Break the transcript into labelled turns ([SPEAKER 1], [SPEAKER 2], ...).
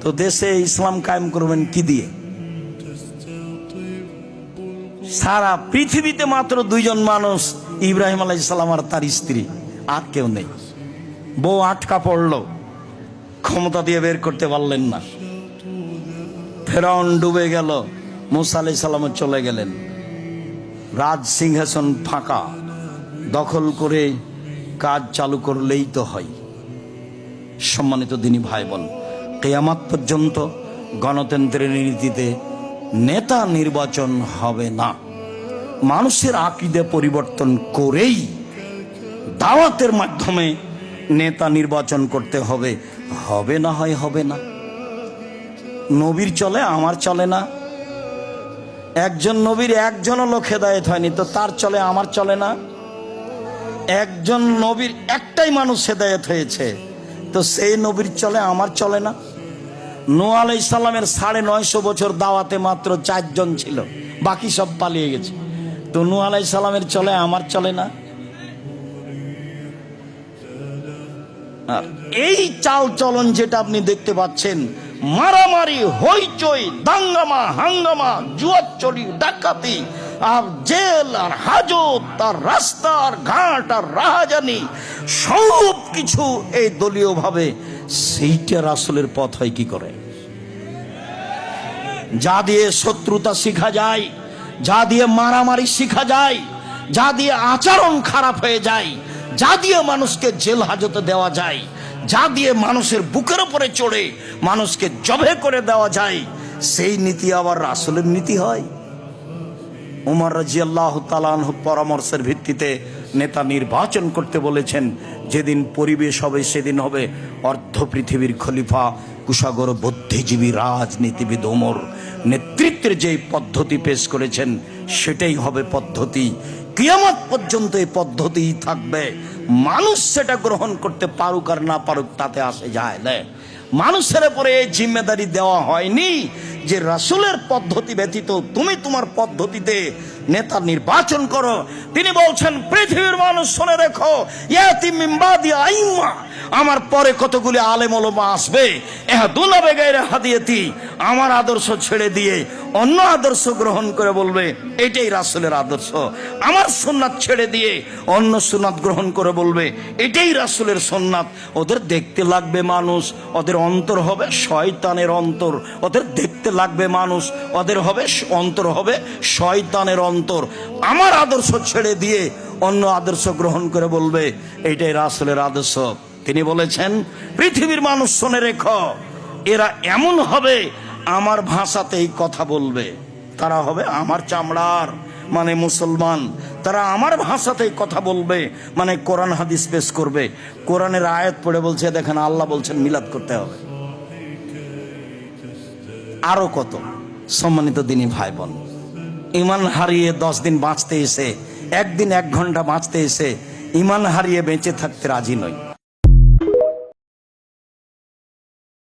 [SPEAKER 1] তো দেশে ইসলাম কায়েম করবেন কি দিয়ে? সারা পৃথিবীতে মাত্র দুইজন মানুষ, ইব্রাহিম আলাইহিস সালাম আর তার স্ত্রী, আর কেউ নেই। বউ আটকা পড়লো, ক্ষমতা দিয়ে বের করতে পারলেন না। ফেরাউন ডুবে গেল, মুসা আলাইহিস সালাম চলে গেলেন। রাজ সিংহাসন ফাঁকা, দখল করে কাজ চালু করলেই তো হয়। সম্মানিত দিনী ভাই বোন, কিয়ামত পর্যন্ত গণতন্ত্রের নীতিতে নেতা নির্বাচন হবে না। মানুষের আকীদা পরিবর্তন করেই দাওয়াতের মাধ্যমে নেতা নির্বাচন করতে হবে। হবে না হয় হবে না। নবীর চলে, আমার চলে না। একজন নবীর একজনও লোক হেদায়েত হয়নি, তো তার চলে, আমার চলে না। একজন নবীর একটাই মানুষ হেদায়েত হয়েছে, তো সেই নবীর চলে, আমার চলে না। নূহ আলাইহিস সালামের 950 বছর দাওয়াতে মাত্র 4 জন ছিল, বাকি সব পালিয়ে গেছে। তো নূহ আলাইহিস সালামের চলে, আমার চলে না। আর এই চাল চলন যেটা আপনি দেখতে পাচ্ছেন, মারামারি, হইচই, দাঙ্গামা, হাঙ্গামা, জুয়াচুরি, ডাকাতি, আর জেল, আর হাজত, আর রাস্তা, আর ঘাট, আর রাহাজানি, সব কিছু এই দলীয় ভাবে, সেইটা রাসূলের পথ হয় কি করে? যা দিয়ে শত্রুতা শিখা যায়, যা দিয়ে মারামারি শিখা যায়, যা দিয়ে আচরণ খারাপ হয়ে যায়, যা দিয়ে মানুষকে জেল হাজতে দেওয়া যায়, যা দিয়ে মানুষের বুকের উপরে চড়ে মানুষকে জবে করে দেওয়া যায়, সেই নীতি আবার রাসূলের নীতি হয়। উমর রাদিয়াল্লাহু তাআলা আনহু পরামর্শের ভিত্তিতে নেতা নির্বাচন করতে বলেছেন। যেদিন পরিবেশ হবে সেদিন হবে অর্ধ পৃথিবীর খলিফা, কুশাগর বুদ্ধিজীবী রাজনীতিবিদ ওমর নেতৃত্বের যে পদ্ধতি পেশ করেছেন, সেটাই হবে পদ্ধতি। কিয়ামত পর্যন্ত এই পদ্ধতিই থাকবে। মানুষ সেটা গ্রহণ করতে পারুক আর না পারুক, তাতে আসে যায় না। মানুষের উপরে এই জিম্মেদারি দেওয়া হয়নি যে রাসূলের পদ্ধতি ব্যতীত তুমি তোমার পদ্ধতিতে নেতা নির্বাচন করো। তিনি বলছেন, পৃথিবীর মানুষ শুনে রেখো, ইয়াতি মিন বাদি আইম্মা, আমার পরে কতগুলি আলেম ওলামা আসবে, ইহদুনা বিগাইরি হাদিয়াতি, আমার আদর্শ ছেড়ে দিয়ে অন্য আদর্শ গ্রহণ করে বলবে এটাই রাসূলের আদর্শ। আমার সুন্নাত ছেড়ে দিয়ে অন্য সুন্নাত গ্রহণ করে বলবে এটাই রাসূলের সুন্নাত। ওদের দেখতে লাগবে মানুষ, ওদের অন্তর হবে শয়তানের অন্তর। ওদের দেখতে লাগবে মানুষ, ওদের হবে অন্তর হবে শয়তানের অন্তর। আমার আদর্শ ছেড়ে দিয়ে অন্য আদর্শ গ্রহণ করে বলবে এইটাই রাসূলের আদর্শ। তিনি বলেছেন, পৃথিবীর মানুষ শুনে রেখো, এরা এমন হবে আমার ভাষাতেই কথা বলবে। তারা হবে আমার চামড়ার, মানে মুসলমান। তারা আমার ভাষাতেই কথা বলবে, মানে কোরআন হাদিস পেশ করবে। কোরআনের আয়াত পড়ে বলছে, দেখেন আল্লাহ বলছেন মিলাদ করতে হবে। আরো কত। সম্মানিত দিনী ভাই বোন, ইমান হারিয়ে 10 দিন বাঁচতে এসে, একদিন 1 ঘন্টা বাঁচতে এসে ইমান হারিয়ে বেঁচে থাকতে রাজি নই।